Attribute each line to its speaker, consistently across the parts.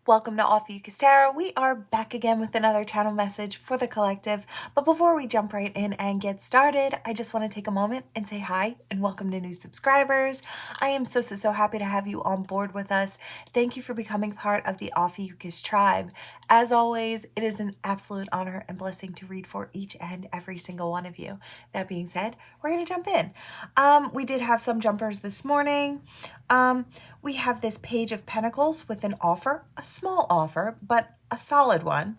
Speaker 1: Welcome to Ophiuchus Tarot. We are back again with another channel message for the collective. But before we jump right in and get started, I just want to take a moment and say hi and welcome to new subscribers. I am so happy to have you on board with us. Thank you for becoming part of the Ophiuchus tribe. As always, it is an absolute honor and blessing to read for each and every single one of you. That being said, we're going to jump in. We did have some jumpers this morning. We have this Page of Pentacles with an offer, a small offer, but a solid one.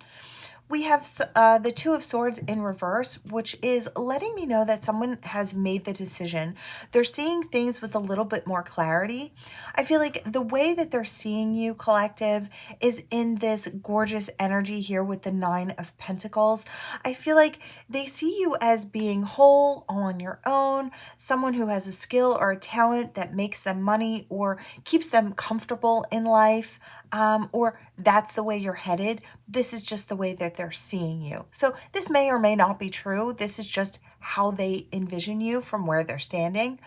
Speaker 1: We have the Two of Swords in reverse, which is letting me know that someone has made the decision. They're seeing things with a little bit more clarity. I feel like the way that they're seeing you, collective, is in this gorgeous energy here with the Nine of Pentacles. I feel like they see you as being whole, all on your own, someone who has a skill or a talent that makes them money or keeps them comfortable in life. Or that's the way you're headed. This is just the way that they're seeing you. So this may or may not be true. This is just how they envision you from where they're standing.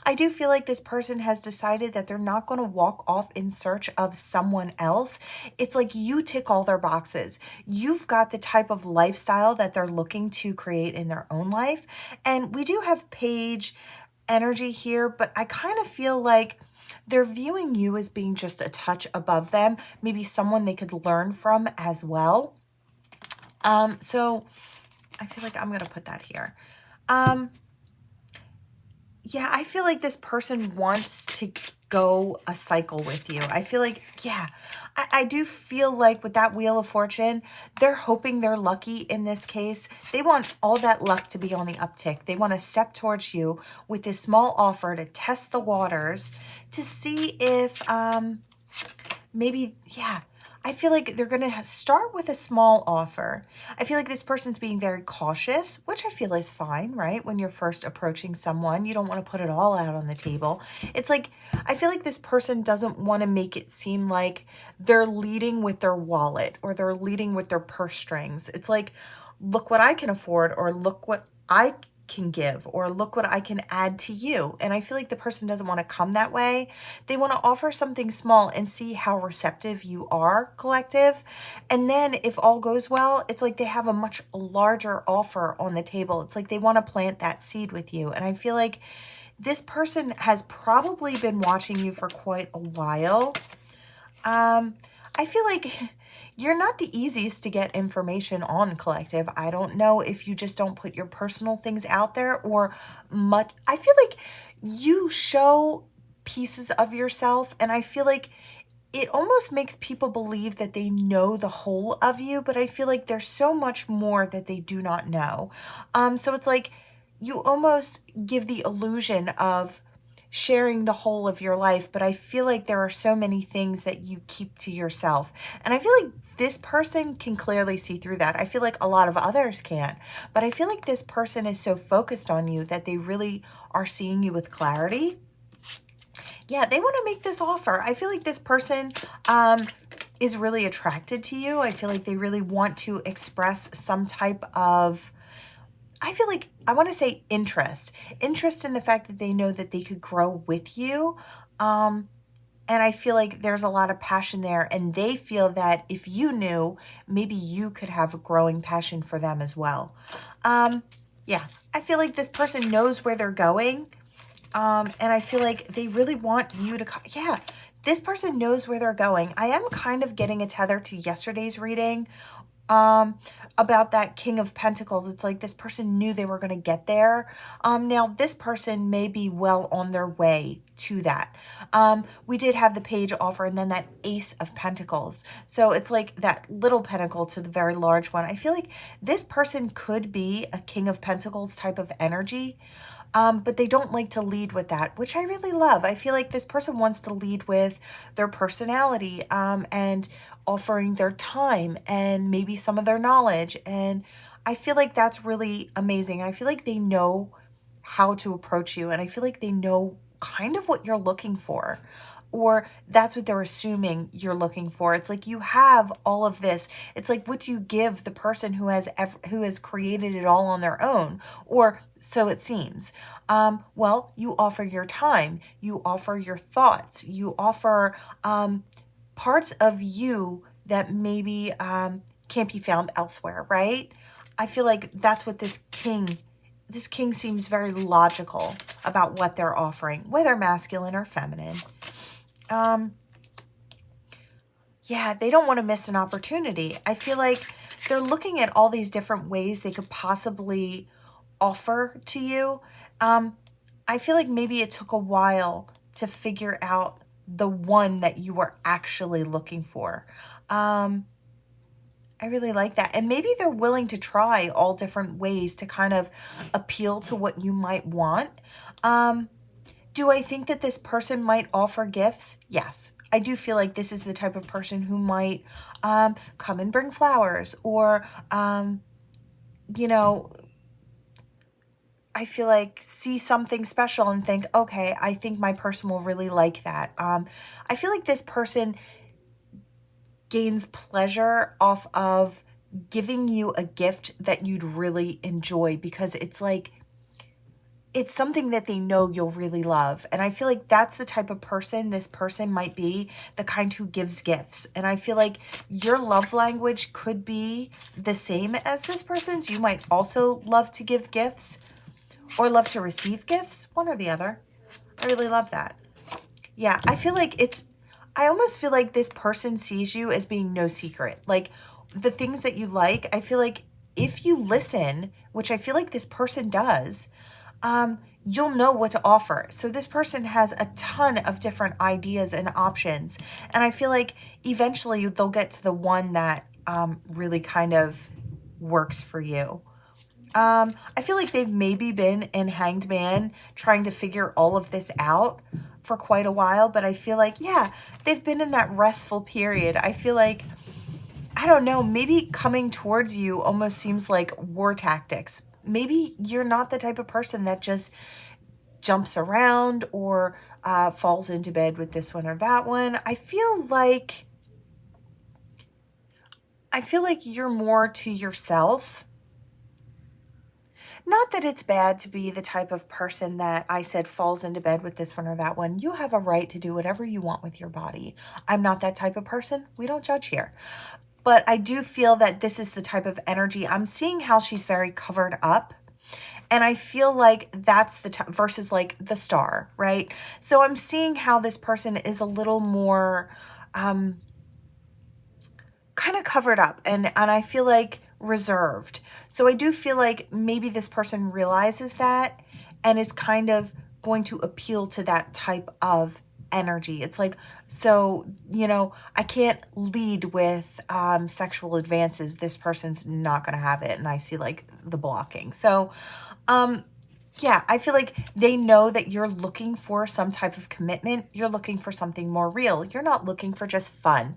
Speaker 1: I do feel like this person has decided that they're not going to walk off in search of someone else. It's like you tick all their boxes. You've got the type of lifestyle that they're looking to create in their own life. And we do have Page energy here, but I kind of feel like they're viewing you as being just a touch above them, maybe someone they could learn from as well. So I feel like I'm going to put that here. Yeah, I feel like this person wants to go a cycle with you. I feel like, yeah, I do feel like with that Wheel of Fortune, they're hoping they're lucky in this case. They want all that luck to be on the uptick. They want to step towards you with this small offer to test the waters to see if maybe, yeah, I feel like they're going to start with a small offer. I feel like this person's being very cautious, which I feel is fine, right? When you're first approaching someone, you don't want to put it all out on the table. It's like, I feel like this person doesn't want to make it seem like they're leading with their wallet or they're leading with their purse strings. It's like, look what I can afford, or look what I can give, or look what I can add to you. And I feel like the person doesn't want to come that way. They want to offer something small and see how receptive you are, collective. And then if all goes well, it's like they have a much larger offer on the table. It's like they want to plant that seed with you. And I feel like this person has probably been watching you for quite a while. I feel like you're not the easiest to get information on, collective. I don't know if you just don't put your personal things out there or much. I feel like you show pieces of yourself, and I feel like it almost makes people believe that they know the whole of you, but I feel like there's so much more that they do not know. So it's like you almost give the illusion of sharing the whole of your life, but I feel like there are so many things that you keep to yourself. And I feel like this person can clearly see through that. I feel like a lot of others can't, but I feel like this person is so focused on you that they really are seeing you with clarity. Yeah, they want to make this offer. I feel like this person is really attracted to you. I feel like they really want to express some type of, I feel like, I want to say interest in the fact that they know that they could grow with you. And I feel like there's a lot of passion there, and they feel that if you knew, maybe you could have a growing passion for them as well. Yeah, I feel like this person knows where they're going. And I feel like they really want you to, yeah, this person knows where they're going. I am kind of getting a tether to yesterday's reading about that King of Pentacles. It's like this person knew they were going to get there. Now this person may be well on their way to that. We did have the Page offer and then that Ace of Pentacles. So it's like that little pentacle to the very large one. I feel like this person could be a King of Pentacles type of energy. But they don't like to lead with that, which I really love. I feel like this person wants to lead with their personality and offering their time and maybe some of their knowledge. And I feel like that's really amazing. I feel like they know how to approach you, and I feel like they know kind of what you're looking for, or that's what they're assuming you're looking for. It's like you have all of this. It's like, what do you give the person who has created it all on their own? Or so it seems. Well, you offer your time, you offer your thoughts, you offer parts of you that maybe can't be found elsewhere, right? I feel like that's what this king seems very logical about what they're offering, whether masculine or feminine. Yeah, they don't want to miss an opportunity. I feel like they're looking at all these different ways they could possibly offer to you. I feel like maybe it took a while to figure out the one that you were actually looking for. I really like that. And maybe they're willing to try all different ways to kind of appeal to what you might want. Do I think that this person might offer gifts? Yes. I do feel like this is the type of person who might come and bring flowers, or, you know, I feel like see something special and think, okay, I think my person will really like that. I feel like this person gains pleasure off of giving you a gift that you'd really enjoy, because it's like, it's something that they know you'll really love. And I feel like that's the type of person this person might be, the kind who gives gifts. And I feel like your love language could be the same as this person's. You might also love to give gifts or love to receive gifts, one or the other. I really love that. Yeah, I feel like I almost feel like this person sees you as being no secret. Like the things that you like, I feel like if you listen, which I feel like this person does, you'll know what to offer. So this person has a ton of different ideas and options. And I feel like eventually they'll get to the one that really kind of works for you. I feel like they've maybe been in Hanged Man trying to figure all of this out for quite a while. But I feel like, yeah, they've been in that restful period. I feel like, I don't know, maybe coming towards you almost seems like war tactics. Maybe you're not the type of person that just jumps around or falls into bed with this one or that one. I feel like you're more to yourself. Not that it's bad to be the type of person that I said falls into bed with this one or that one. You have a right to do whatever you want with your body. I'm not that type of person. We don't judge here. But I do feel that this is the type of energy. I'm seeing how she's very covered up. And I feel like that's the versus like the Star, right? So I'm seeing how this person is a little more kind of covered up, and I feel like reserved. So I do feel like maybe this person realizes that and is kind of going to appeal to that type of energy. It's like, so, you know, I can't lead with sexual advances. This person's not going to have it. And I see like the blocking. So, yeah, I feel like they know that you're looking for some type of commitment. You're looking for something more real. You're not looking for just fun.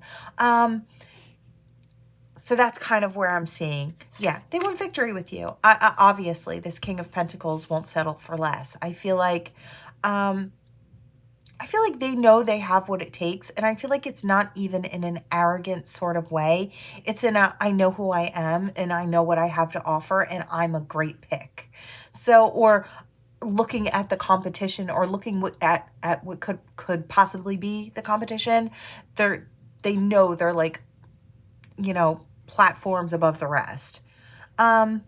Speaker 1: So that's kind of where I'm seeing. Yeah, they want victory with you. Obviously, this King of Pentacles won't settle for less. I feel like they know they have what it takes, and I feel like it's not even in an arrogant sort of way. It's in a, I know who I am, and I know what I have to offer, and I'm a great pick. So, or looking at the competition, or looking at what could possibly be the competition, they know they're like, you know, platforms above the rest. I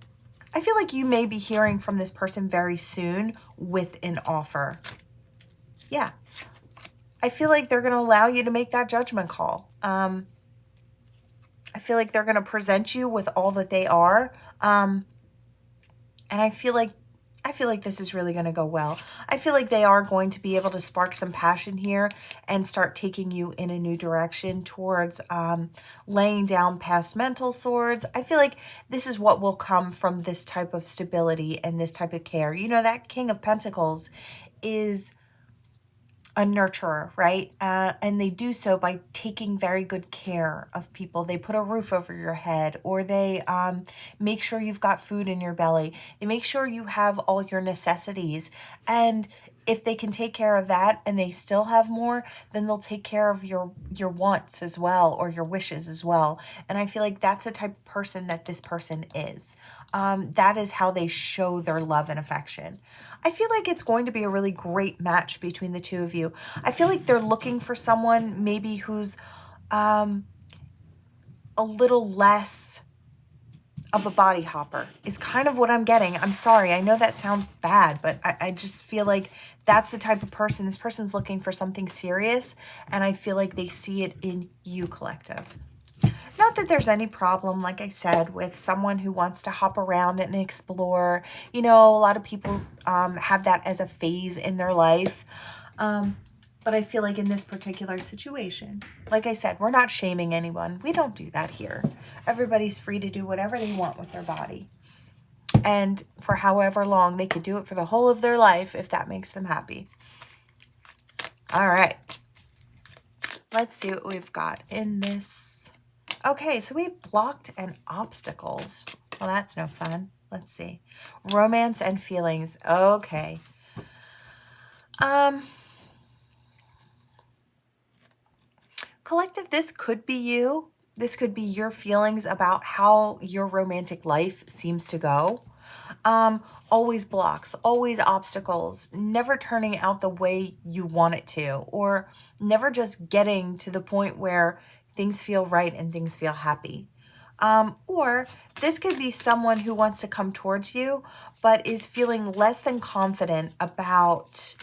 Speaker 1: feel like you may be hearing from this person very soon with an offer. Yeah. I feel like they're going to allow you to make that judgment call. I feel like they're going to present you with all that they are. And I feel like this is really going to go well. I feel like they are going to be able to spark some passion here and start taking you in a new direction towards laying down past mental swords. I feel like this is what will come from this type of stability and this type of care. You know, that King of Pentacles is a nurturer, right? And they do so by taking very good care of people. They put a roof over your head, or they make sure you've got food in your belly. They make sure you have all your necessities. And if they can take care of that and they still have more, then they'll take care of your wants as well, or your wishes as well. And I feel like that's the type of person that this person is. That is how they show their love and affection. I feel like it's going to be a really great match between the two of you. I feel like they're looking for someone maybe who's a little less of a body hopper is kind of what I'm getting. I'm sorry. I know that sounds bad, but I just feel like that's the type of person. This person's looking for something serious, and I feel like they see it in you, collective. Not that there's any problem, like I said, with someone who wants to hop around and explore. You know, a lot of people have that as a phase in their life. But I feel like in this particular situation, like I said, we're not shaming anyone. We don't do that here. Everybody's free to do whatever they want with their body. And for however long, they could do it for the whole of their life if that makes them happy. All right. Let's see what we've got in this. Okay, so we've blocked and obstacles. Well, that's no fun. Let's see. Romance and feelings. Okay. Collective, this could be you. This could be your feelings about how your romantic life seems to go. Always blocks, always obstacles, never turning out the way you want it to, or never just getting to the point where things feel right and things feel happy. Or this could be someone who wants to come towards you, but is feeling less than confident about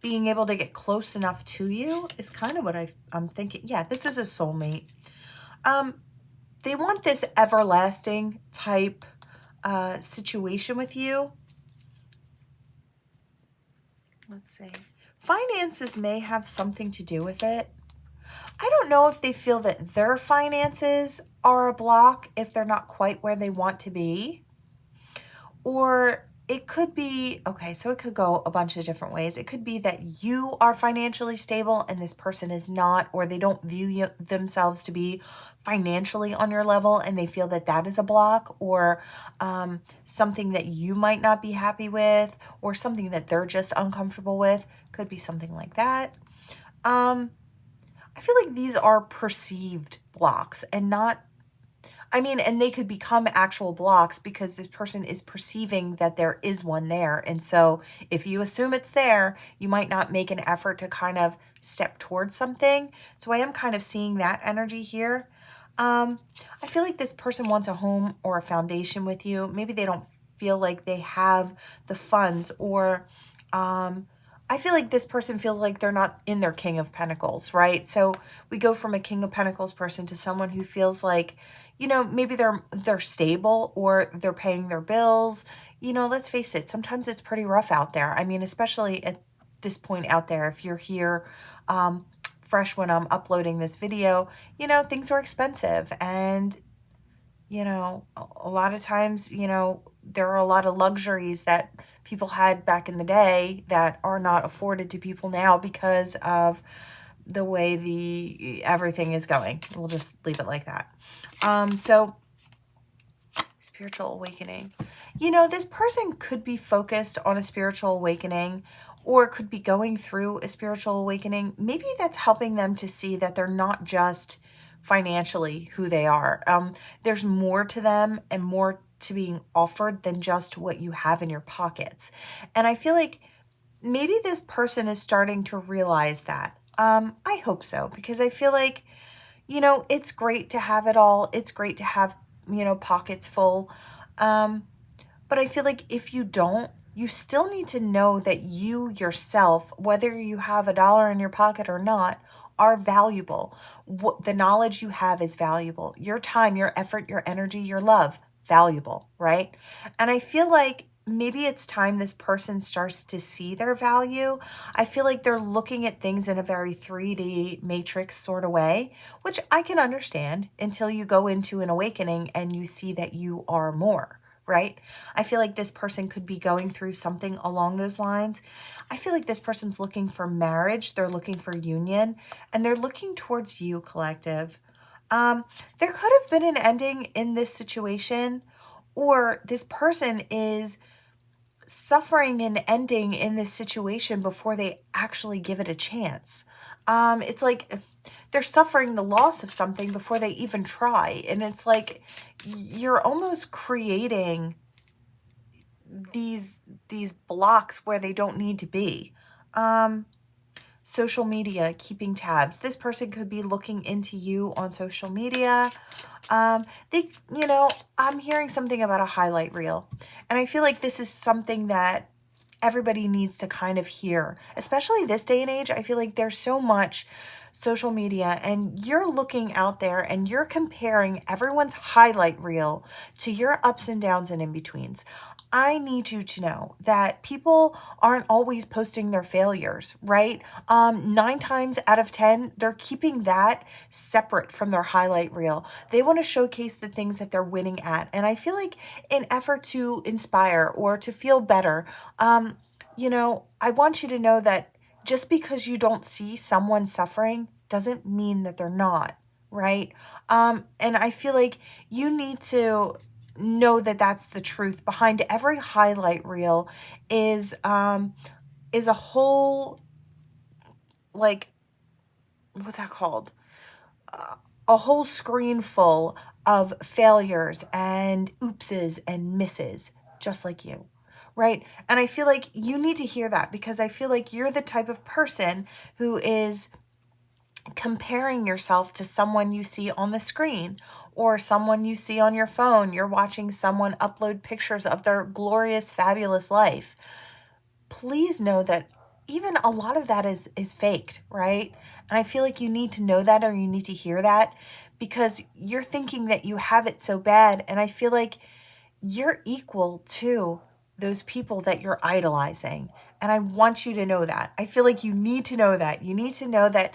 Speaker 1: being able to get close enough to you is kind of what I'm thinking. Yeah, this is a soulmate. They want this everlasting type situation with you. Let's see. Finances may have something to do with it. I don't know if they feel that their finances are a block if they're not quite where they want to be. Or it could be, okay, so it could go a bunch of different ways. It could be that you are financially stable and this person is not, or they don't view themselves to be financially on your level and they feel that that is a block, or something that you might not be happy with, or something that they're just uncomfortable with. Could be something like that. I feel like these are perceived blocks and not, and they could become actual blocks because this person is perceiving that there is one there. And so if you assume it's there, you might not make an effort to kind of step towards something. So I am kind of seeing that energy here. I feel like this person wants a home or a foundation with you. Maybe they don't feel like they have the funds, or I feel like this person feels like they're not in their King of Pentacles, right? So we go from a King of Pentacles person to someone who feels like, maybe they're stable or they're paying their bills. Let's face it, sometimes it's pretty rough out there. Especially at this point out there, if you're here fresh when I'm uploading this video, things are expensive. And, a lot of times, there are a lot of luxuries that people had back in the day that are not afforded to people now because of the way everything is going. We'll just leave it like that. So spiritual awakening. This person could be focused on a spiritual awakening, or could be going through a spiritual awakening. Maybe that's helping them to see that they're not just financially who they are. There's more to them and more to being offered than just what you have in your pockets. And I feel like maybe this person is starting to realize that. I hope so, because I feel like, it's great to have it all. It's great to have, pockets full. But I feel like if you don't, you still need to know that you yourself, whether you have $1 in your pocket or not, are valuable. The knowledge you have is valuable. Your time, your effort, your energy, your love, valuable, right? And I feel like maybe it's time this person starts to see their value. I feel like they're looking at things in a very 3D matrix sort of way, which I can understand until you go into an awakening and you see that you are more. Right? I feel like this person could be going through something along those lines. I feel like this person's looking for marriage. They're looking for union, and they're looking towards you, collective. There could have been an ending in this situation, or this person is suffering an ending in this situation before they actually give it a chance. It's like they're suffering the loss of something before they even try. And it's like you're almost creating these blocks where they don't need to be. social media, keeping tabs. This person could be looking into you on social media. I'm hearing something about a highlight reel. And I feel like this is something that everybody needs to kind of hear, especially this day and age. I feel like there's so much social media and you're looking out there and you're comparing everyone's highlight reel to your ups and downs and in-betweens. I need you to know that people aren't always posting their failures, right? 9 times out of 10, they're keeping that separate from their highlight reel. They want to showcase the things that they're winning at. And I feel like in effort to inspire or to feel better, I want you to know that just because you don't see someone suffering doesn't mean that they're not, right? And I feel like you need to know that that's the truth. Behind every highlight reel is a whole, like, what's that called? A whole screen full of failures and oopses and misses, just like you, right? And I feel like you need to hear that because I feel like you're the type of person who is comparing yourself to someone you see on the screen or someone you see on your phone. You're watching someone upload pictures of their glorious, fabulous life. Please know that even a lot of that is faked, right? And I feel like you need to know that, or you need to hear that, because you're thinking that you have it so bad. And I feel like you're equal to those people that you're idolizing. And I want you to know that. I feel like you need to know that. You need to know that,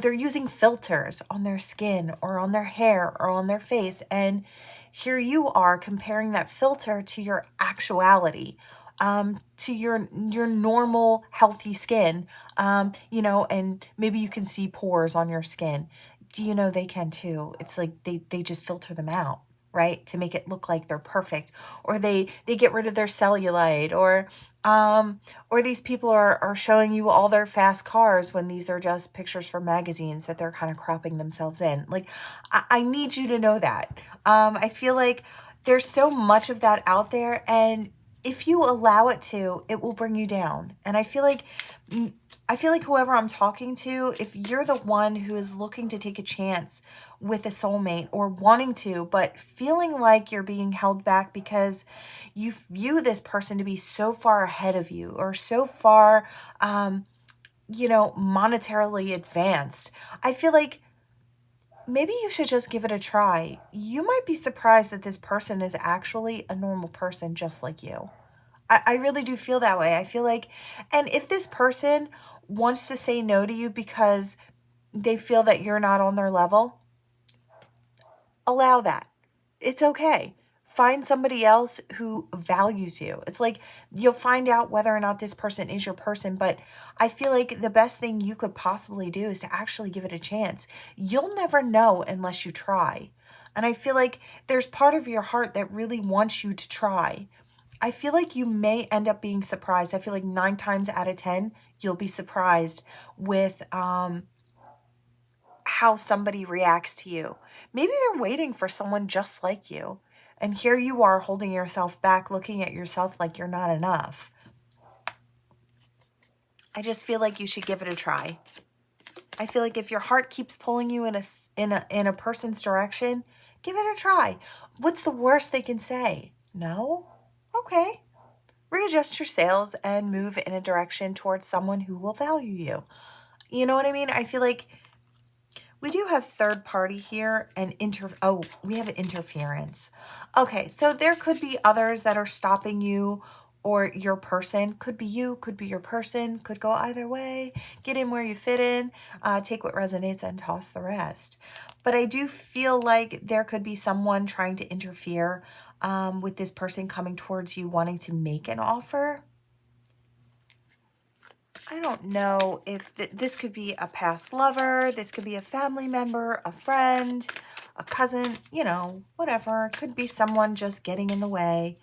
Speaker 1: they're using filters on their skin or on their hair or on their face. And here you are comparing that filter to your actuality, to your normal healthy skin, and maybe you can see pores on your skin. Do you know they can too? It's like they just filter them out, right? To make it look like they're perfect, or they get rid of their cellulite, or these people are showing you all their fast cars when these are just pictures from magazines that they're kind of cropping themselves in. Like, I need you to know that. I feel like there's so much of that out there, and if you allow it to, it will bring you down. And I feel like whoever I'm talking to, if you're the one who is looking to take a chance with a soulmate or wanting to, but feeling like you're being held back because you view this person to be so far ahead of you or so far, monetarily advanced, I feel like maybe you should just give it a try. You might be surprised that this person is actually a normal person just like you. I really do feel that way. I feel like, and if this person wants to say no to you because they feel that you're not on their level, allow that. It's okay. Find somebody else who values you. It's like you'll find out whether or not this person is your person, but I feel like the best thing you could possibly do is to actually give it a chance. You'll never know unless you try. And I feel like there's part of your heart that really wants you to try. I feel like you may end up being surprised. I feel like 9 times out of 10, you'll be surprised with how somebody reacts to you. Maybe they're waiting for someone just like you. And here you are holding yourself back, looking at yourself like you're not enough. I just feel like you should give it a try. I feel like if your heart keeps pulling you in a person's direction, give it a try. What's the worst they can say? No? Okay. Readjust your sails and move in a direction towards someone who will value you. You know what I mean? I feel like we do have third party here and we have interference. Okay, so there could be others that are stopping you, or your person. Could be you, could be your person, could go either way. Get in where you fit in, take what resonates and toss the rest. But I do feel like there could be someone trying to interfere with this person coming towards you, wanting to make an offer. I don't know if this could be a past lover, this could be a family member, a friend, a cousin, whatever. It could be someone just getting in the way.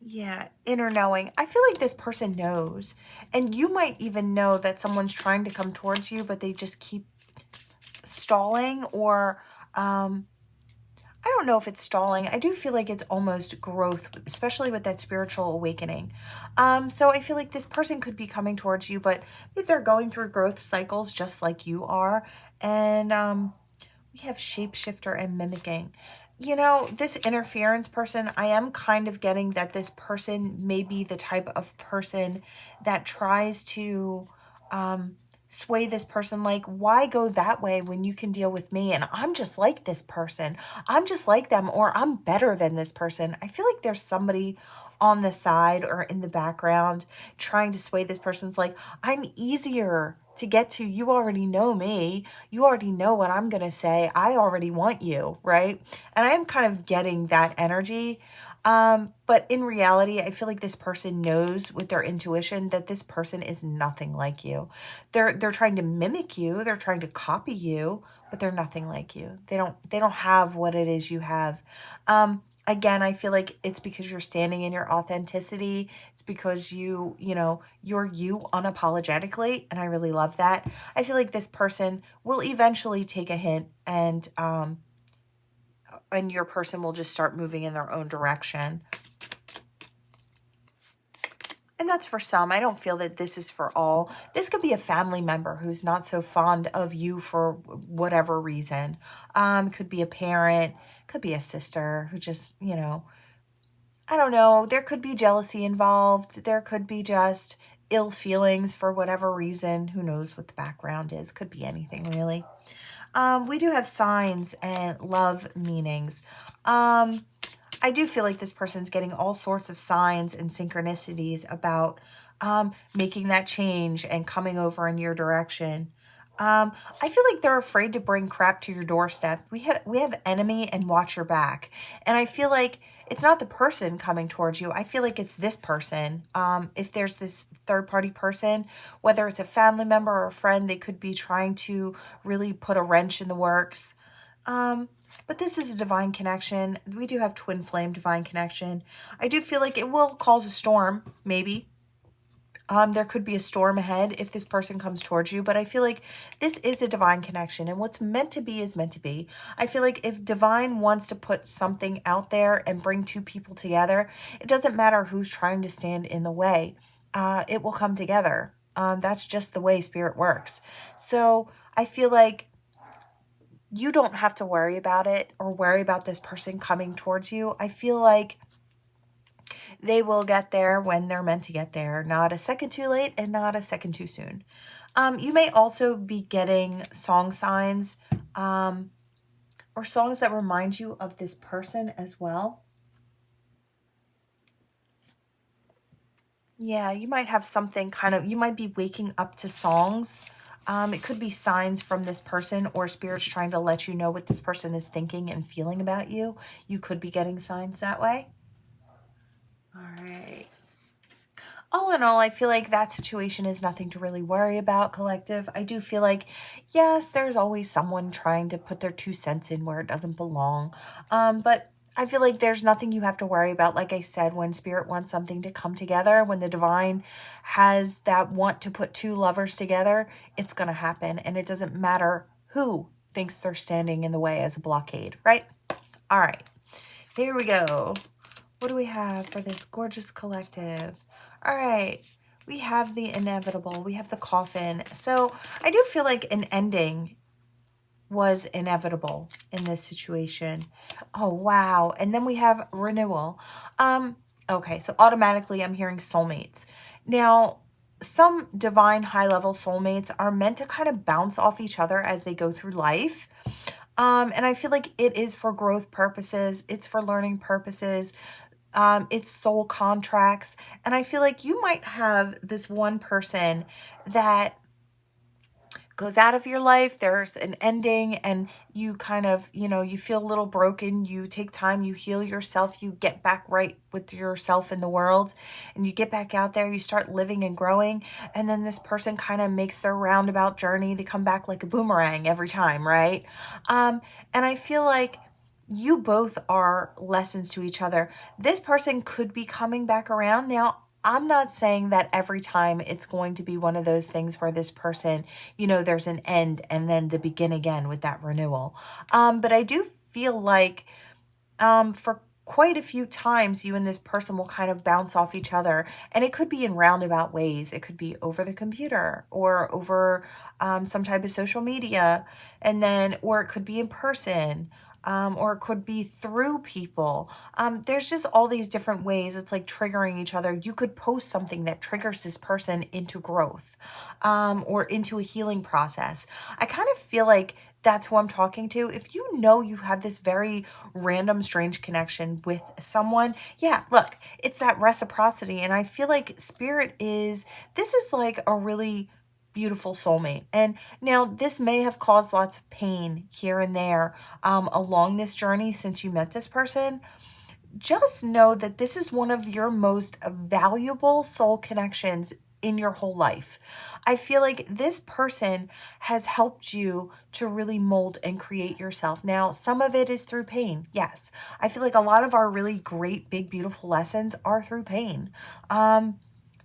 Speaker 1: Yeah, inner knowing. I feel like this person knows. And you might even know that someone's trying to come towards you, but they just keep stalling, or I I don't know if it's stalling. I do feel like it's almost growth, especially with that spiritual awakening. So I feel like this person could be coming towards you, but if they're going through growth cycles just like you are, and we have shapeshifter and mimicking. You know, this interference person, I am kind of getting that this person may be the type of person that tries to sway this person, like, why go that way when you can deal with me? And I'm just like this person. I'm just like them, or I'm better than this person. I feel like there's somebody on the side or in the background trying to sway this person's like, I'm easier to get to. You already know me. You already know what I'm going to say. I already want you, right? And I am kind of getting that energy. But in reality, I feel like this person knows with their intuition that this person is nothing like you. They're trying to mimic you, they're trying to copy you, but they're nothing like you. They don't have what it is you have. Again, I feel like it's because you're standing in your authenticity. It's because you're you unapologetically, and I really love that. I feel like this person will eventually take a hint, and your person will just start moving in their own direction. And that's for some. I don't feel that this is for all. This could be a family member who's not so fond of you for whatever reason. Could be a parent, could be a sister who just, I don't know. There could be jealousy involved. There could be just ill feelings for whatever reason. Who knows what the background is? Could be anything, really. We do have signs and love meanings. I do feel like this person's getting all sorts of signs and synchronicities about making that change and coming over in your direction. I feel like they're afraid to bring crap to your doorstep. We have enemy and watch your back. And I feel like it's not the person coming towards you. I feel like it's this person. If there's this third party person, whether it's a family member or a friend, they could be trying to really put a wrench in the works. But this is a divine connection. We do have twin flame divine connection. I do feel like it will cause a storm, maybe. There could be a storm ahead if this person comes towards you, but I feel like this is a divine connection, and what's meant to be is meant to be. I feel like if divine wants to put something out there and bring two people together, it doesn't matter who's trying to stand in the way. It will come together. That's just the way spirit works. So I feel like you don't have to worry about it or worry about this person coming towards you. I feel like they will get there when they're meant to get there, not a second too late and not a second too soon. You may also be getting song signs or songs that remind you of this person as well. Yeah, you might have something you might be waking up to songs. It could be signs from this person or spirits trying to let you know what this person is thinking and feeling about you. You could be getting signs that way. All right. All in all, I feel like that situation is nothing to really worry about, collective. I do feel like, yes, there's always someone trying to put their 2 cents in where it doesn't belong. But I feel like there's nothing you have to worry about. Like I said, when spirit wants something to come together, when the divine has that want to put two lovers together, it's going to happen. And it doesn't matter who thinks they're standing in the way as a blockade, right? All right, here we go. What do we have for this gorgeous collective? All right, we have the inevitable. We have the coffin. So I do feel like an ending was inevitable in this situation. Oh, wow. And then we have renewal. Okay, so automatically I'm hearing soulmates. Now, some divine high-level soulmates are meant to kind of bounce off each other as they go through life. And I feel like it is for growth purposes. It's for learning purposes. It's soul contracts. And I feel like you might have this one person that goes out of your life. There's an ending and you kind of, you feel a little broken. You take time, you heal yourself, you get back right with yourself in the world, and you get back out there, you start living and growing. And then this person kind of makes their roundabout journey. They come back like a boomerang every time, right? And I feel like you both are lessons to each other. This person could be coming back around. Now, I'm not saying that every time it's going to be one of those things where this person, there's an end and then the begin again with that renewal. But I do feel like for quite a few times, you and this person will kind of bounce off each other, and it could be in roundabout ways. It could be over the computer or over some type of social media, and then, or it could be in person, or it could be through people. There's just all these different ways. It's like triggering each other. You could post something that triggers this person into growth, or into a healing process. I kind of feel like that's who I'm talking to. If you know you have this very random, strange connection with someone, yeah, look, it's that reciprocity. And I feel like this is like a really beautiful soulmate. And now this may have caused lots of pain here and there along this journey since you met this person. Just know that this is one of your most valuable soul connections in your whole life. I feel like this person has helped you to really mold and create yourself. Now, some of it is through pain. Yes. I feel like a lot of our really great, big, beautiful lessons are through pain.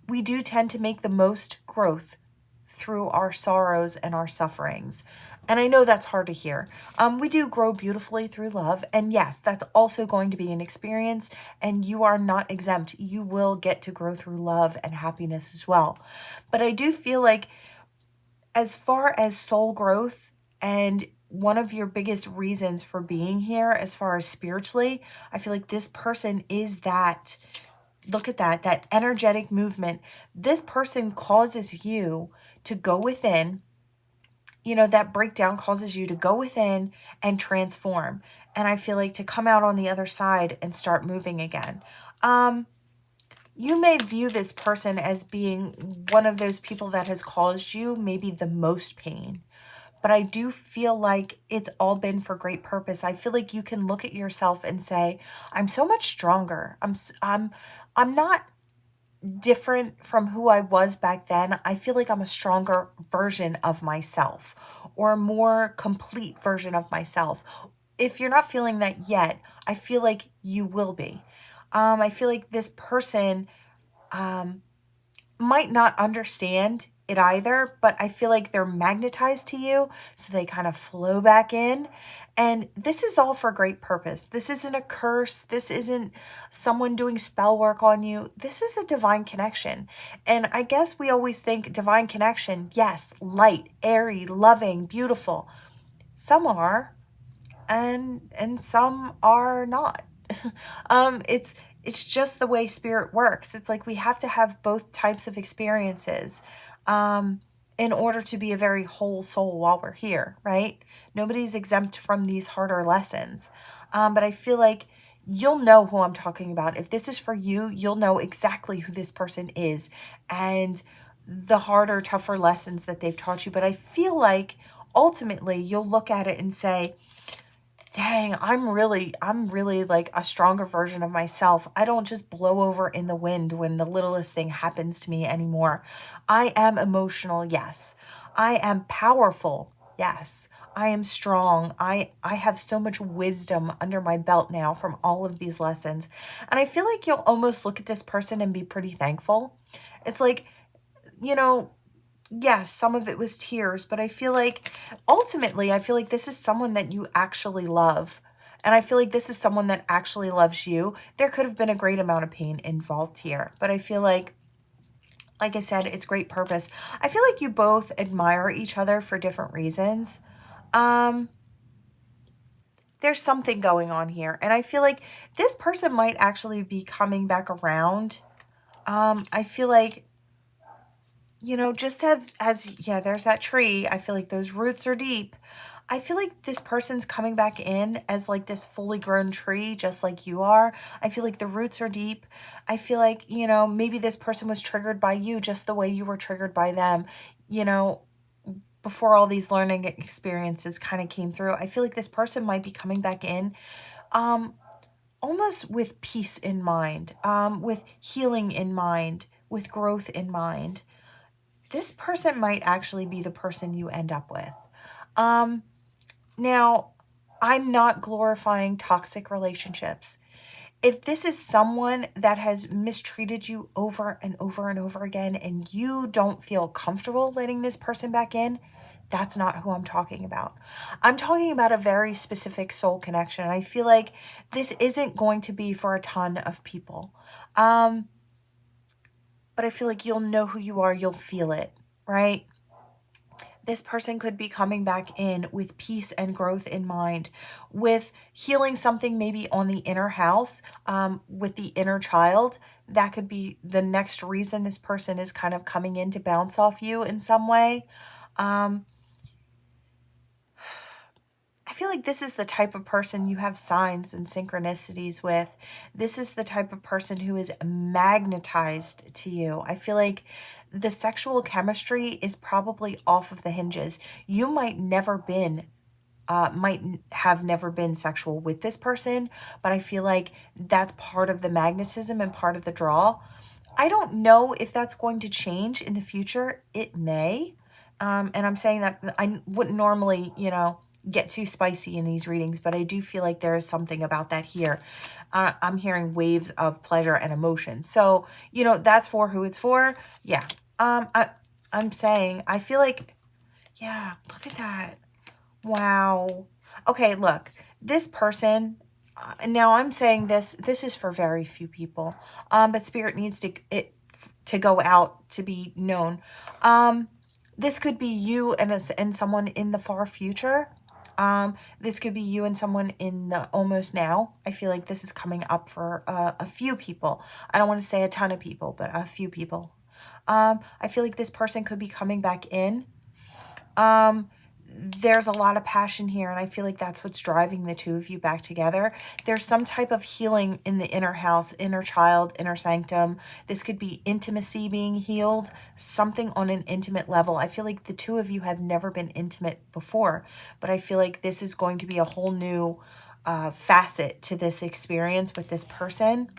Speaker 1: We do tend to make the most growth through our sorrows and our sufferings. And I know that's hard to hear. We do grow beautifully through love. And yes, that's also going to be an experience, and you are not exempt. You will get to grow through love and happiness as well. But I do feel like as far as soul growth, and one of your biggest reasons for being here as far as spiritually, I feel like this person is that. Look at that energetic movement. This person causes you to go within. That breakdown causes you to go within and transform. And I feel like to come out on the other side and start moving again. You may view this person as being one of those people that has caused you maybe the most pain. But I do feel like it's all been for great purpose. I feel like you can look at yourself and say, I'm so much stronger. I'm not different from who I was back then. I feel like I'm a stronger version of myself, or a more complete version of myself. If you're not feeling that yet, I feel like you will be. I feel like this person might not understand it either, but I feel like they're magnetized to you, so they kind of flow back in. And this is all for great purpose. This isn't a curse. This isn't someone doing spell work on you. This is a divine connection. And I guess we always think divine connection, yes, light, airy, loving, beautiful. Some are, and some are not. It's just the way spirit works. It's like we have to have both types of experiences in order to be a very whole soul while we're here, right? Nobody's exempt from these harder lessons. But I feel like you'll know who I'm talking about. If this is for you, you'll know exactly who this person is and the harder, tougher lessons that they've taught you. But I feel like ultimately you'll look at it and say, dang, I'm really like a stronger version of myself. I don't just blow over in the wind when the littlest thing happens to me anymore. I am emotional, yes. I am powerful, yes. I am strong. I have so much wisdom under my belt now from all of these lessons. And I feel like you'll almost look at this person and be pretty thankful. It's like, yes, some of it was tears, but I feel like ultimately, this is someone that you actually love. And I feel like this is someone that actually loves you. There could have been a great amount of pain involved here, but I feel like I said, it's great purpose. I feel like you both admire each other for different reasons. There's something going on here. And I feel like this person might actually be coming back around. I feel like, just there's that tree. I feel like those roots are deep. I feel like this person's coming back in as like this fully grown tree, just like you are. I feel like the roots are deep. I feel like, maybe this person was triggered by you just the way you were triggered by them, before all these learning experiences kind of came through. I feel like this person might be coming back in, almost with peace in mind, with healing in mind, with growth in mind. This person might actually be the person you end up with. Now, I'm not glorifying toxic relationships. If this is someone that has mistreated you over and over and over again, and you don't feel comfortable letting this person back in, that's not who I'm talking about. I'm talking about a very specific soul connection. I feel like this isn't going to be for a ton of people. But I feel like you'll know who you are. You'll feel it, right? This person could be coming back in with peace and growth in mind, with healing something maybe on the inner house, with the inner child. That could be the next reason this person is kind of coming in to bounce off you in some way. I feel like this is the type of person you have signs and synchronicities with. This is the type of person who is magnetized to you. I feel like the sexual chemistry is probably off of the hinges. You might have never been sexual with this person, but I feel like that's part of the magnetism and part of the draw. I don't know if that's going to change in the future. It may. And I'm saying that I wouldn't normally, get too spicy in these readings, but I do feel like there is something about that here. I'm hearing waves of pleasure and emotion. So, that's for who it's for. Yeah. I'm saying, I feel like, yeah, look at that. Wow. Okay, look, this person, now I'm saying this is for very few people, but Spirit needs to go out to be known. This could be you and someone in the far future. This could be you and someone in the almost now. I feel like this is coming up for a few people. I don't want to say a ton of people, but a few people. I feel like this person could be coming back in. There's a lot of passion here, and I feel like that's what's driving the two of you back together. There's some type of healing in the inner house, inner child, inner sanctum. This could be intimacy being healed, something on an intimate level. I feel like the two of you have never been intimate before, but I feel like this is going to be a whole new facet to this experience with this person.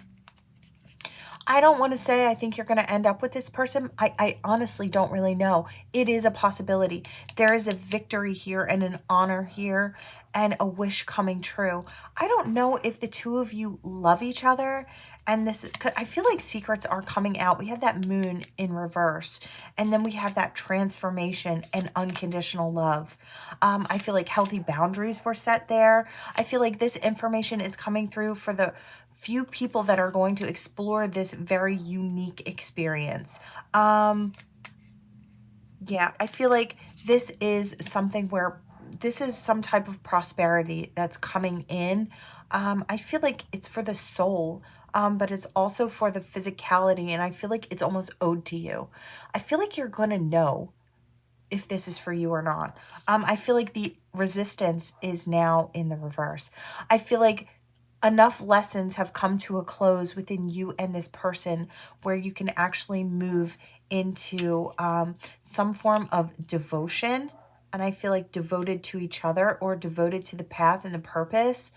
Speaker 1: I don't want to say I think you're going to end up with this person. I honestly don't really know. It is a possibility. There is a victory here and an honor here and a wish coming true. I don't know if the two of you love each other, and I feel like secrets are coming out. We have that moon in reverse, and then we have that transformation and unconditional love. I feel like healthy boundaries were set there. I feel like this information is coming through for the few people that are going to explore this very unique experience. Yeah, I feel like this is something where this is some type of prosperity that's coming in. I feel like it's for the soul, but it's also for the physicality, and I feel like it's almost owed to you. I feel like you're going to know if this is for you or not. I feel like the resistance is now in the reverse. I feel like enough lessons have come to a close within you and this person where you can actually move into some form of devotion. And I feel like devoted to each other or devoted to the path and the purpose.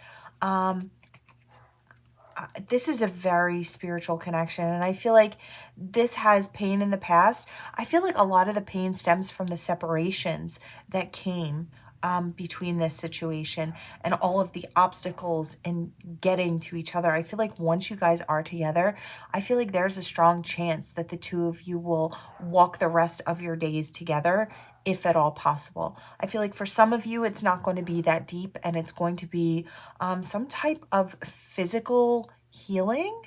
Speaker 1: This is a very spiritual connection, and I feel like this has pain in the past. I feel like a lot of the pain stems from the separations that came between this situation and all of the obstacles in getting to each other. I feel like once you guys are together, I feel like there's a strong chance that the two of you will walk the rest of your days together, if at all possible. I feel like for some of you, it's not going to be that deep, and it's going to be some type of physical healing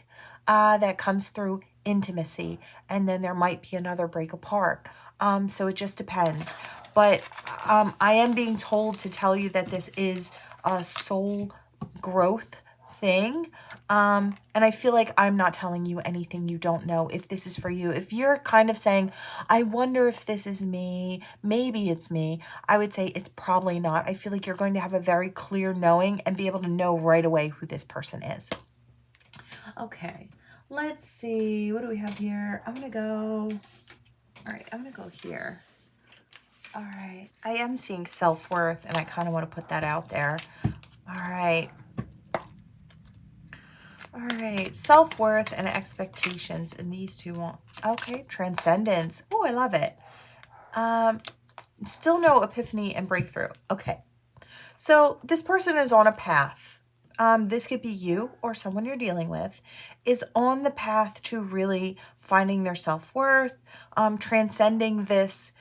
Speaker 1: that comes through intimacy, and then there might be another break apart. So it just depends. But I am being told to tell you that this is a soul growth thing. And I feel like I'm not telling you anything you don't know if this is for you. If you're kind of saying, I wonder if this is me, maybe it's me, I would say it's probably not. I feel like you're going to have a very clear knowing and be able to know right away who this person is. Okay, let's see. What do we have here? I'm going to go... All right, I'm going to go here. All right, I am seeing self-worth, and I kind of want to put that out there. All right. All right, self-worth and expectations, and these two won't. Okay, transcendence. Oh, I love it. Still no epiphany and breakthrough. Okay, so this person is on a path. This could be you or someone you're dealing with, is on the path to really finding their self-worth, transcending this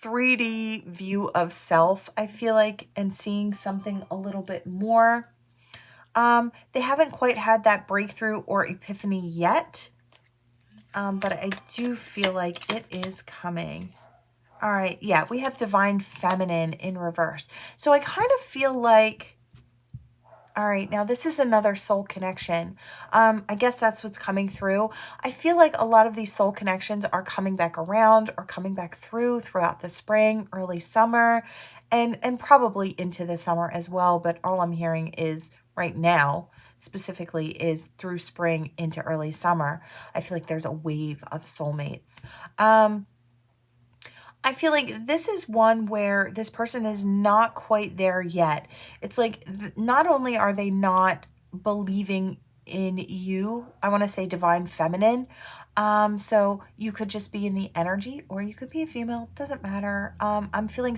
Speaker 1: 3D view of self, I feel like, and seeing something a little bit more. They haven't quite had that breakthrough or epiphany yet, but I do feel like it is coming. All right, yeah, we have divine feminine in reverse. So I kind of feel like, all right, now this is another soul connection. I guess that's what's coming through. I feel like a lot of these soul connections are coming back around or coming back throughout the spring, early summer, and probably into the summer as well. But all I'm hearing is right now, specifically, is through spring into early summer. I feel like there's a wave of soulmates. I feel like this is one where this person is not quite there yet. It's like not only are they not believing in you, I want to say divine feminine. So you could just be in the energy, or you could be a female, doesn't matter. I'm feeling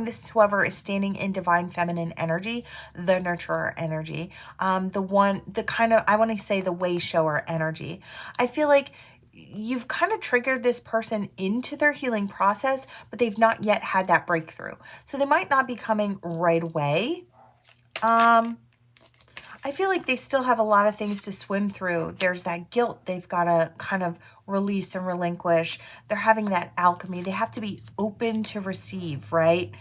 Speaker 1: this, whoever is standing in divine feminine energy, the nurturer energy, the kind of, I want to say the way shower energy. I feel like you've kind of triggered this person into their healing process, but they've not yet had that breakthrough. So they might not be coming right away. I feel like they still have a lot of things to swim through. There's that guilt they've got to kind of release and relinquish. They're having that alchemy. They have to be open to receive, right?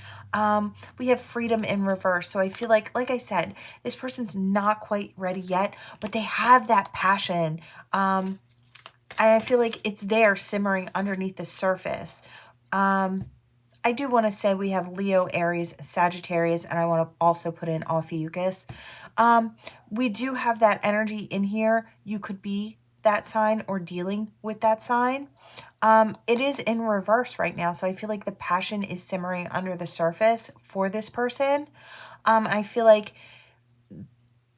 Speaker 1: We have freedom in reverse. So I feel like I said, this person's not quite ready yet, but they have that passion. I feel like it's there simmering underneath the surface. I do want to say we have Leo, Aries, Sagittarius, and I want to also put in Ophiuchus. We do have that energy in here. You could be that sign or dealing with that sign. It is in reverse right now, so I feel like the passion is simmering under the surface for this person. I feel like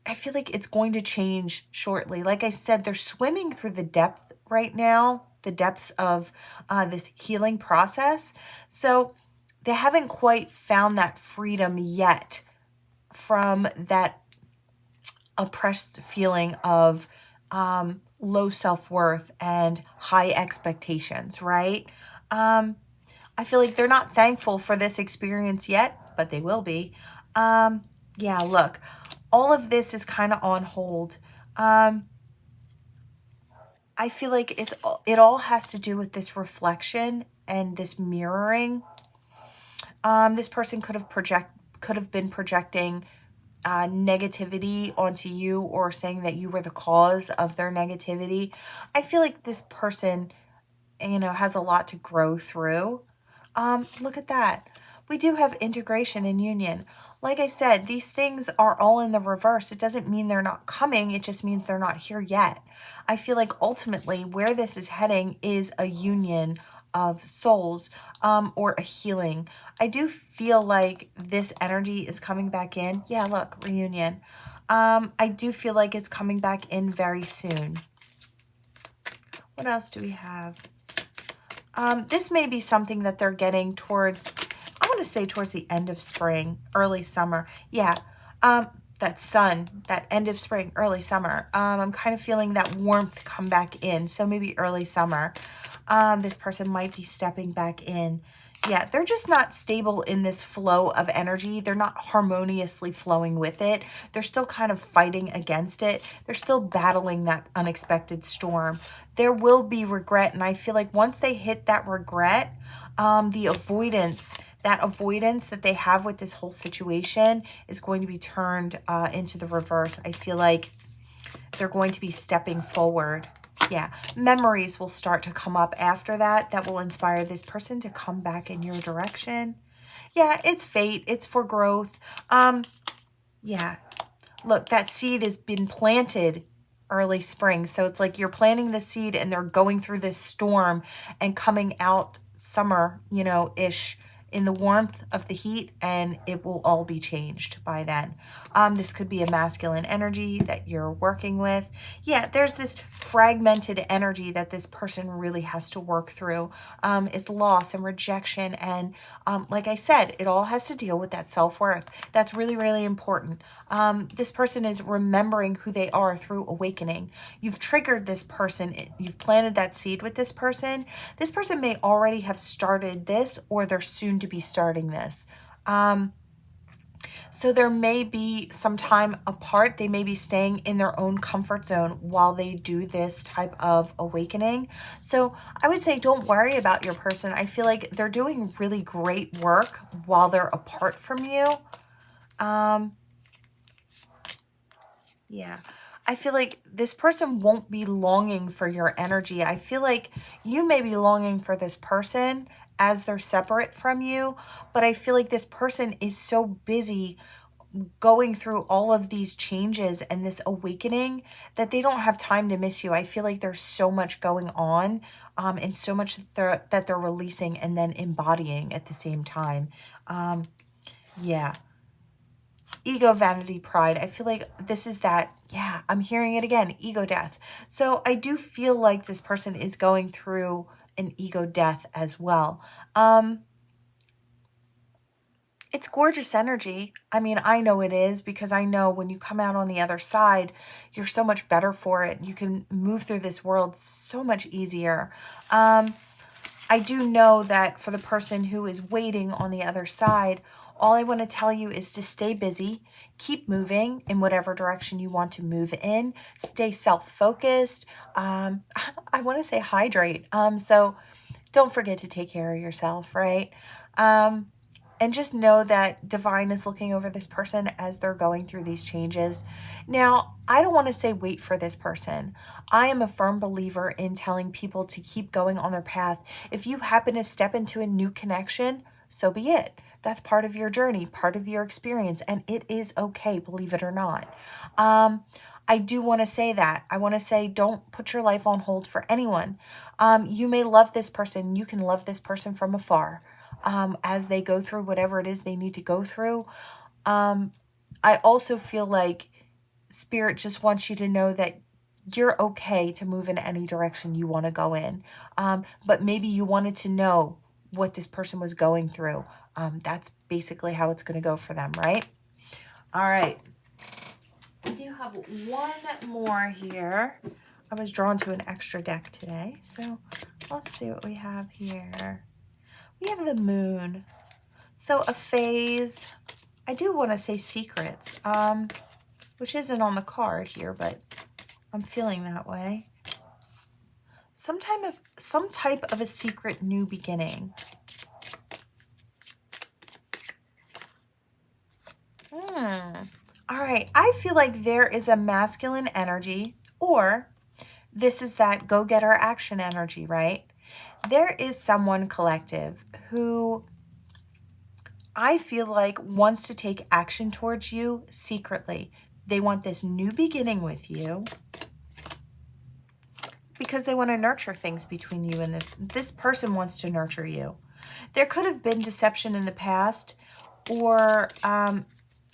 Speaker 1: it's going to change shortly. Like I said, they're swimming through the depth right now, the depths of this healing process. So they haven't quite found that freedom yet from that oppressed feeling of low self-worth and high expectations, right? I feel like they're not thankful for this experience yet, but they will be. Yeah, look. All of this is kind of on hold. I feel like it all has to do with this reflection and this mirroring. This person could have been projecting negativity onto you, or saying that you were the cause of their negativity. I feel like this person, has a lot to grow through. Look at that. We do have integration and union. Like I said, these things are all in the reverse. It doesn't mean they're not coming. It just means they're not here yet. I feel like ultimately where this is heading is a union of souls, or a healing. I do feel like this energy is coming back in. Yeah, look, reunion. I do feel like it's coming back in very soon. What else do we have? This may be something that they're getting towards, I want to say towards the end of spring, early summer. Yeah, that sun, that end of spring, early summer. I'm kind of feeling that warmth come back in. So maybe early summer. This person might be stepping back in. Yeah, they're just not stable in this flow of energy. They're not harmoniously flowing with it. They're still kind of fighting against it. They're still battling that unexpected storm. There will be regret, and I feel like once they hit that regret, the avoidance, that they have with this whole situation is going to be turned into the reverse. I feel like they're going to be stepping forward. Yeah, memories will start to come up after that. That will inspire this person to come back in your direction. Yeah, it's fate. It's for growth. Yeah, look, that seed has been planted early spring. So it's like you're planting the seed and they're going through this storm and coming out summer, ish in the warmth of the heat, and it will all be changed by then. This could be a masculine energy that you're working with. Yeah, there's this fragmented energy that this person really has to work through. It's loss and rejection. And like I said, it all has to deal with that self-worth. That's really, really important. This person is remembering who they are through awakening. You've triggered this person. You've planted that seed with this person. This person may already have started this, or they're soon to be starting this. So there may be some time apart. They may be staying in their own comfort zone while they do this type of awakening. So I would say don't worry about your person. I feel like they're doing really great work while they're apart from you. Yeah. I feel like this person won't be longing for your energy. I feel like you may be longing for this person as they're separate from you, but I feel like this person is so busy going through all of these changes and this awakening that they don't have time to miss you. I feel like there's so much going on, and so much that they're releasing and then embodying at the same time. Yeah. Ego, vanity, pride. I feel like this is that, yeah, I'm hearing it again, ego death. So I do feel like this person is going through an ego death as well. It's gorgeous energy. I mean, I know it is, because I know when you come out on the other side, you're so much better for it. You can move through this world so much easier. I do know that for the person who is waiting on the other side, all I want to tell you is to stay busy, keep moving in whatever direction you want to move in, stay self-focused. I want to say hydrate. So don't forget to take care of yourself, right? And just know that divine is looking over this person as they're going through these changes. Now, I don't want to say wait for this person. I am a firm believer in telling people to keep going on their path. If you happen to step into a new connection, so be it. That's part of your journey, part of your experience, and it is okay, believe it or not. I do want to say that. I want to say don't put your life on hold for anyone. You may love this person. You can love this person from afar. As they go through whatever it is they need to go through. I also feel like Spirit just wants you to know that you're okay to move in any direction you want to go in. But maybe you wanted to know what this person was going through. That's basically how it's going to go for them, right? All right. We do have one more here. I was drawn to an extra deck today, so let's see what we have here. We have the moon. So a phase. I do want to say secrets, which isn't on the card here, but I'm feeling that way. Some type of a secret new beginning. All right. I feel like there is a masculine energy, or this is that go-getter action energy, right? There is someone collective who I feel like wants to take action towards you secretly. They want this new beginning with you because they want to nurture things between you and this person wants to nurture you. There could have been deception in the past, or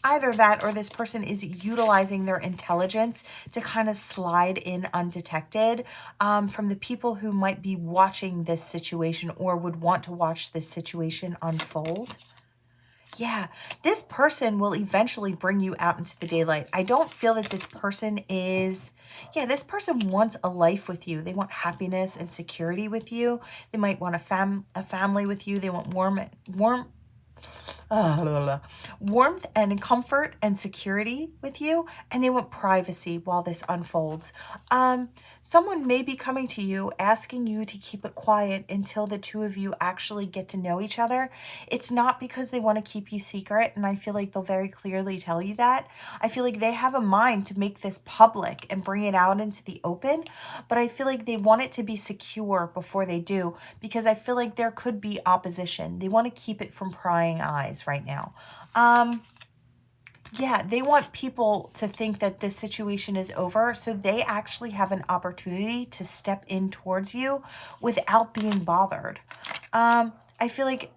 Speaker 1: either that or this person is utilizing their intelligence to kind of slide in undetected from the people who might be watching this situation or would want to watch this situation unfold. Yeah, this person will eventually bring you out into the daylight. I don't feel that this person is, this person wants a life with you. They want happiness and security with you. They might want a family with you. They want warmth and comfort and security with you, and they want privacy while this unfolds. Someone may be coming to you asking you to keep it quiet until the two of you actually get to know each other. It's not because they want to keep you secret, and I feel like they'll very clearly tell you that. I feel like they have a mind to make this public and bring it out into the open, but I feel like they want it to be secure before they do, because I feel like there could be opposition. They want to keep it from prying eyes right now. They want people to think that this situation is over, so they actually have an opportunity to step in towards you without being bothered. I feel like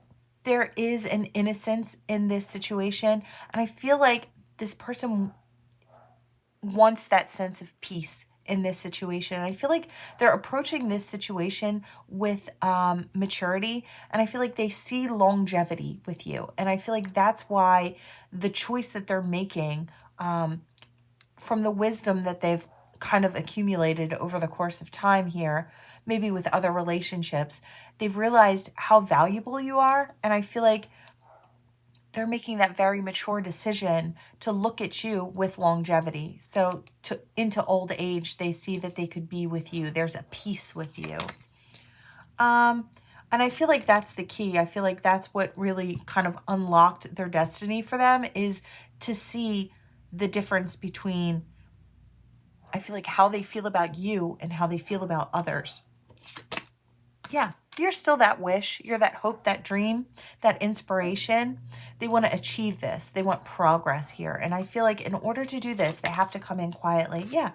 Speaker 1: there is an innocence in this situation. And I feel like this person wants that sense of peace in this situation. And I feel like they're approaching this situation with maturity. And I feel like they see longevity with you. And I feel like that's why the choice that they're making from the wisdom that they've kind of accumulated over the course of time here, maybe with other relationships, they've realized how valuable you are. And I feel like they're making that very mature decision to look at you with longevity. So into old age, they see that they could be with you. There's a peace with you. And I feel like that's the key. I feel like that's what really kind of unlocked their destiny for them, is to see the difference between, I feel like, how they feel about you and how they feel about others. Yeah, you're still that wish. You're that hope, that dream, that inspiration. They want to achieve this. They want progress here. And I feel like in order to do this, they have to come in quietly. Yeah,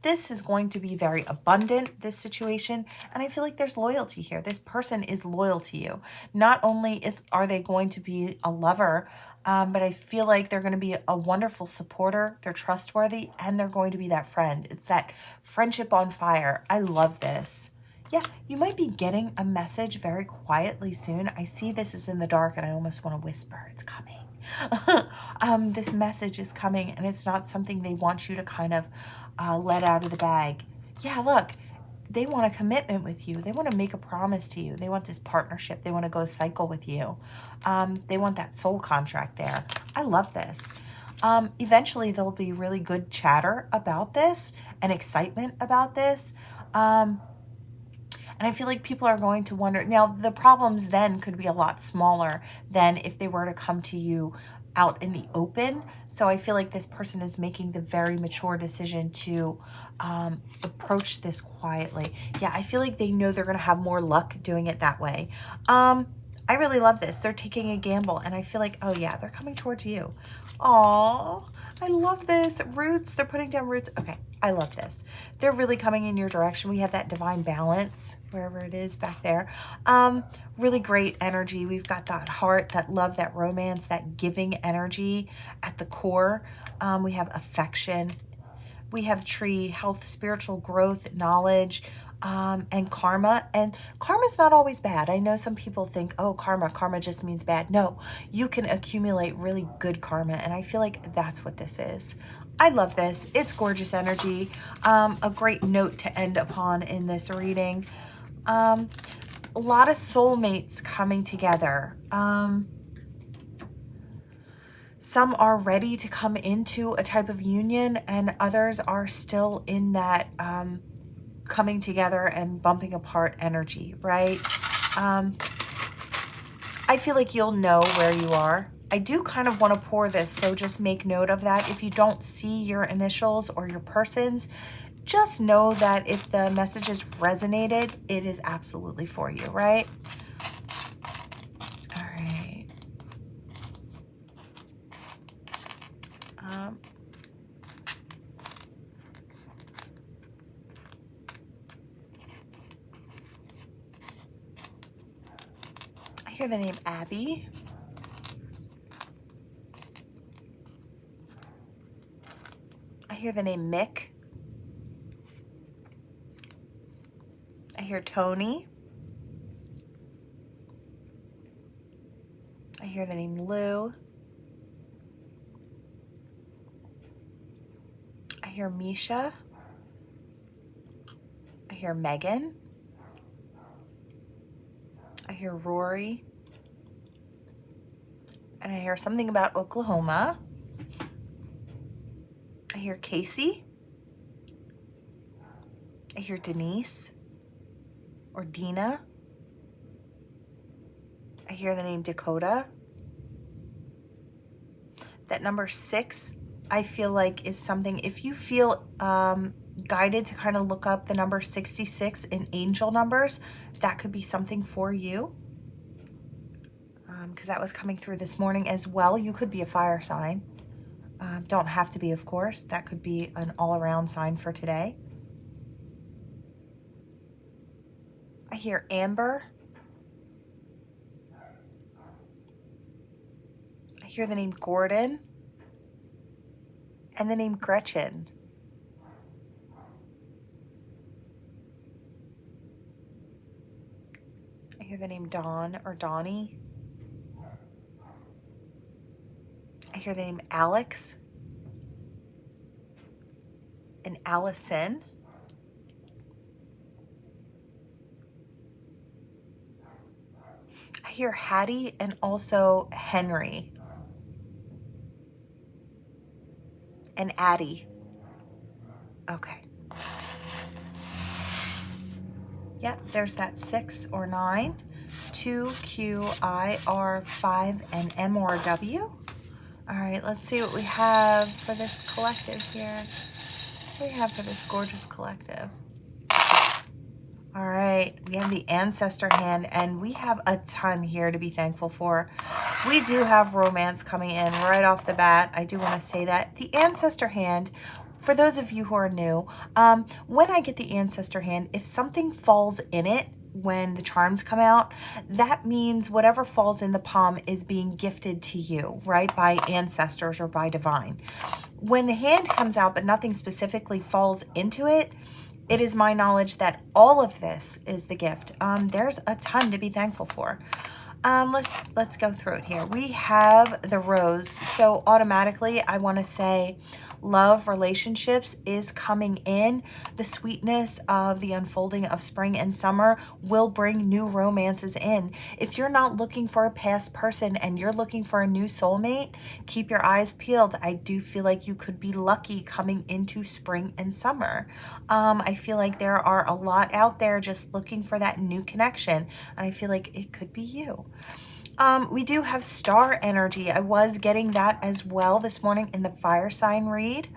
Speaker 1: this is going to be very abundant, this situation. And I feel like there's loyalty here. This person is loyal to you. Not only are they going to be a lover, but I feel like they're going to be a wonderful supporter. They're trustworthy, and they're going to be that friend. It's that friendship on fire. I love this. Yeah, you might be getting a message very quietly soon. I see this is in the dark, and I almost want to whisper, it's coming. This message is coming, and it's not something they want you to kind of let out of the bag. Yeah, look, they want a commitment with you. They want to make a promise to you. They want this partnership. They want to go cycle with you. They want that soul contract there. I love this. Eventually, there'll be really good chatter about this and excitement about this. And I feel like people are going to wonder. Now, the problems then could be a lot smaller than if they were to come to you out in the open. So I feel like this person is making the very mature decision to approach this quietly. Yeah, I feel like they know they're going to have more luck doing it that way. I really love this. They're taking a gamble, and I feel like, oh yeah, they're coming towards you. Aww, I love this. Roots, they're putting down roots. Okay, I love this. They're really coming in your direction. We have that divine balance, wherever it is back there. Really great energy. We've got that heart, that love, that romance, that giving energy at the core. We have affection. We have tree, health, spiritual growth, knowledge, and karma. And karma is not always bad. I know some people think, oh, karma just means bad. No, you can accumulate really good karma. And I feel like that's what this is. I love this. It's gorgeous energy. A great note to end upon in this reading. A lot of soulmates coming together. Some are ready to come into a type of union, and others are still in that coming together and bumping apart energy, right? I feel like you'll know where you are. I do kind of want to pour this, so just make note of that. If you don't see your initials or your persons, just know that if the messages resonated, it is absolutely for you, right? All right. I hear the name Abby. I hear the name Mick. I hear Tony. I hear the name Lou. I hear Misha. I hear Megan. I hear Rory. And I hear something about Oklahoma. I hear Casey. I hear Denise or Dina. I hear the name Dakota. That number 6, I feel like, is something, if you feel guided to kind of look up the number 66 in angel numbers, that could be something for you. Because that was coming through this morning as well. You could be a fire sign. Don't have to be, of course. That could be an all-around sign for today. I hear Amber. hear the name Gordon and the name Gretchen. I hear the name Dawn or Donnie. I hear the name Alex and Allison. I hear Hattie and also Henry and Addie. Okay. Yep, there's that 6 or 9, 2, Q, I, R, 5, and M or W. All right, let's see what we have for this collective here. What do we have for this gorgeous collective? All right, we have the ancestor hand, and we have a ton here to be thankful for. We do have romance coming in right off the bat. I do want to say that. The ancestor hand, for those of you who are new, when I get the ancestor hand, if something falls in it, when the charms come out, that means whatever falls in the palm is being gifted to you, right? By ancestors or by divine. When the hand comes out, but nothing specifically falls into it, it is my knowledge that all of this is the gift. There's a ton to be thankful for. Let's go through it here. We have the rose. So automatically, I want to say love, relationships is coming in. The sweetness of the unfolding of spring and summer will bring new romances in. If you're not looking for a past person and you're looking for a new soulmate, keep your eyes peeled. I do feel like you could be lucky coming into spring and summer. I feel like there are a lot out there just looking for that new connection, and I feel like it could be you. We do have star energy. I was getting that as well this morning in the fire sign read.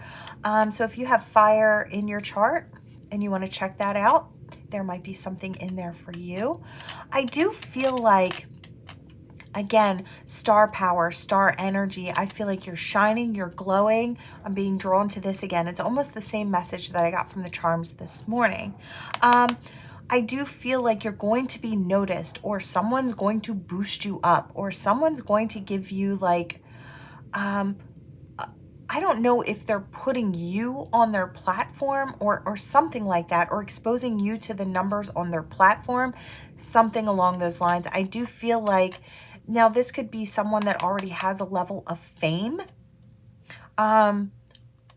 Speaker 1: So if you have fire in your chart and you want to check that out, there might be something in there for you. I do feel like, again, star power, star energy. I feel like you're shining, you're glowing. I'm being drawn to this again. It's almost the same message that I got from the charms this morning. I do feel like you're going to be noticed, or someone's going to boost you up, or someone's going to give you like, I don't know if they're putting you on their platform or something like that, or exposing you to the numbers on their platform, something along those lines. I do feel like now this could be someone that already has a level of fame,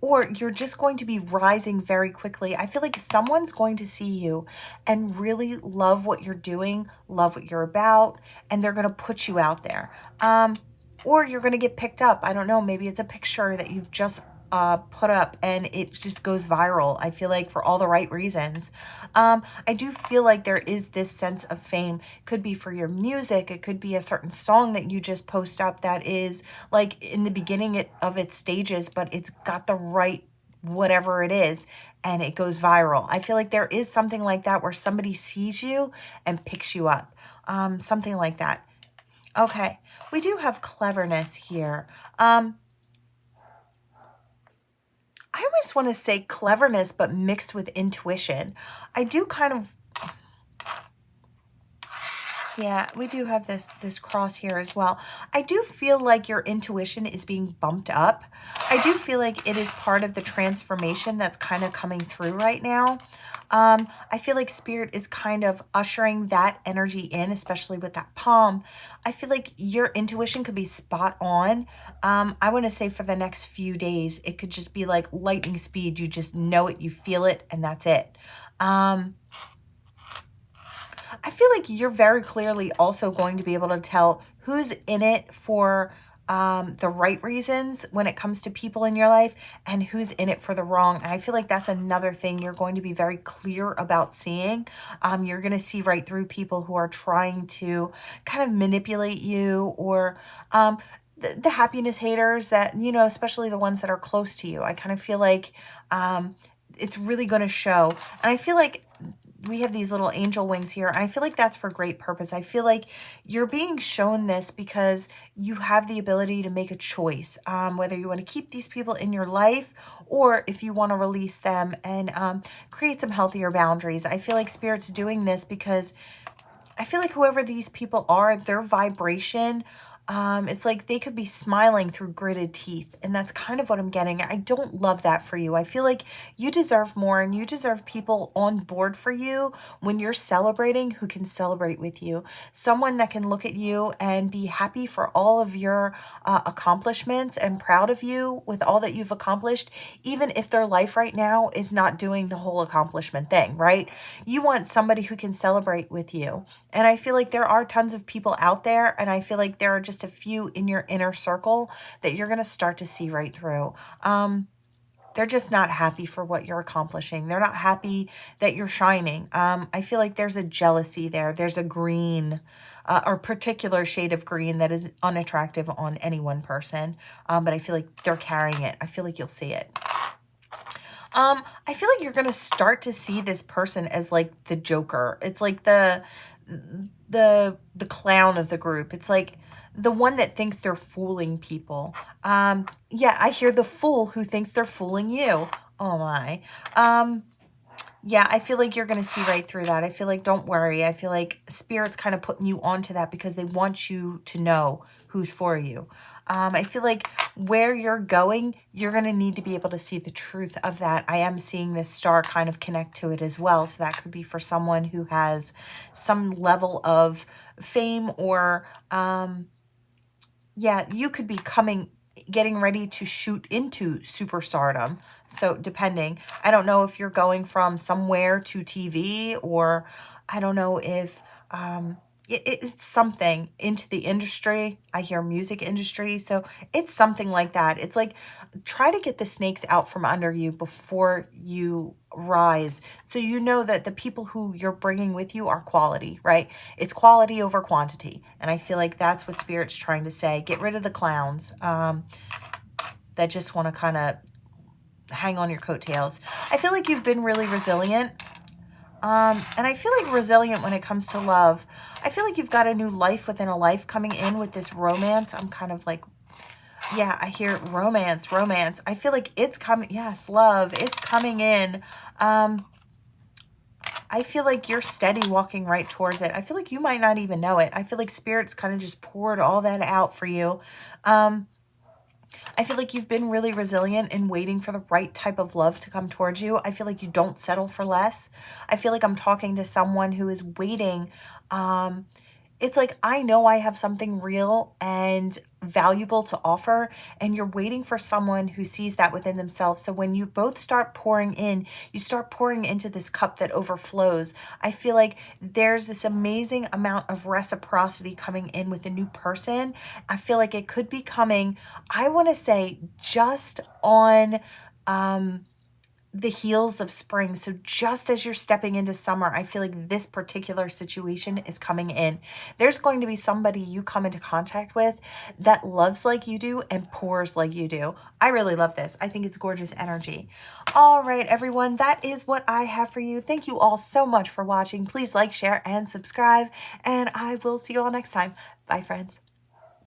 Speaker 1: or you're just going to be rising very quickly. I feel like someone's going to see you and really love what you're doing, love what you're about, and they're going to put you out there. Or you're going to get picked up. I don't know. Maybe it's a picture that you've just put up and it just goes viral. I feel like for all the right reasons. I do feel like there is this sense of fame. Could be for your music. It could be a certain song that you just post up that is like in the beginning of its stages, but it's got the right whatever it is and it goes viral. I feel like there is something like that where somebody sees you and picks you up. Something like that. Okay, we do have cleverness here. I almost want to say cleverness, but mixed with intuition. I do kind of, yeah, we do have this cross here as well. I do feel like your intuition is being bumped up. I do feel like it is part of the transformation that's kind of coming through right now. I feel like Spirit is kind of ushering that energy in, especially with that palm. I feel like your intuition could be spot on. I want to say for the next few days, it could just be like lightning speed. You just know it, you feel it, and that's it. I feel like you're very clearly also going to be able to tell who's in it for the right reasons when it comes to people in your life and who's in it for the wrong. And I feel like that's another thing you're going to be very clear about seeing. You're going to see right through people who are trying to kind of manipulate you, or the happiness haters that, you know, especially the ones that are close to you. I kind of feel like it's really going to show. And I feel like we have these little angel wings here, and I feel like that's for great purpose. I feel like you're being shown this because you have the ability to make a choice, whether you want to keep these people in your life or if you want to release them and create some healthier boundaries. I feel like Spirit's doing this because I feel like whoever these people are, their vibration It's like they could be smiling through gritted teeth. And that's kind of what I'm getting. I don't love that for you. I feel like you deserve more, and you deserve people on board for you when you're celebrating who can celebrate with you. Someone that can look at you and be happy for all of your accomplishments and proud of you with all that you've accomplished, even if their life right now is not doing the whole accomplishment thing, right? You want somebody who can celebrate with you. And I feel like there are tons of people out there, and I feel like there are just a few in your inner circle that you're going to start to see right through. They're just not happy for what you're accomplishing. They're not happy that you're shining. I feel like there's a jealousy there. There's a green or particular shade of green that is unattractive on any one person. But I feel like they're carrying it. I feel like you'll see it. I feel like you're going to start to see this person as like the Joker. It's like the clown of the group. It's like the one that thinks they're fooling people. Yeah, I hear the fool who thinks they're fooling you. Oh my. Yeah, I feel like you're going to see right through that. I feel like, don't worry. I feel like Spirit's kind of putting you onto that because they want you to know who's for you. I feel like where you're going, you're going to need to be able to see the truth of that. I am seeing this star kind of connect to it as well. So that could be for someone who has some level of fame or, yeah, you could be getting ready to shoot into superstardom. So depending, I don't know if you're going from somewhere to TV, or I don't know if it's something into the industry. I hear music industry. So it's something like that. It's like, try to get the snakes out from under you before you rise. So you know that the people who you're bringing with you are quality, right? It's quality over quantity. And I feel like that's what Spirit's trying to say. Get rid of the clowns that just want to kind of hang on your coattails. I feel like you've been really resilient. And I feel like resilient when it comes to love. I feel like you've got a new life within a life coming in with this romance. I'm kind of like, yeah, I hear romance. I feel like it's coming. Yes, love. It's coming in. I feel like you're steady walking right towards it. I feel like you might not even know it. I feel like Spirit's kind of just poured all that out for you. I feel like you've been really resilient in waiting for the right type of love to come towards you. I feel like you don't settle for less. I feel like I'm talking to someone who is waiting. It's like, I know I have something real and valuable to offer, and you're waiting for someone who sees that within themselves. So when you both start pouring in, you start pouring into this cup that overflows. I feel like there's this amazing amount of reciprocity coming in with a new person. I feel like it could be coming, I want to say, just on the heels of spring. So just as you're stepping into summer, I feel like this particular situation is coming in. There's going to be somebody you come into contact with that loves like you do and pours like you do. I really love this. I think it's gorgeous energy. All right, everyone, that is what I have for you. Thank you all so much for watching. Please like, share, and subscribe, and I will see you all next time. Bye, friends.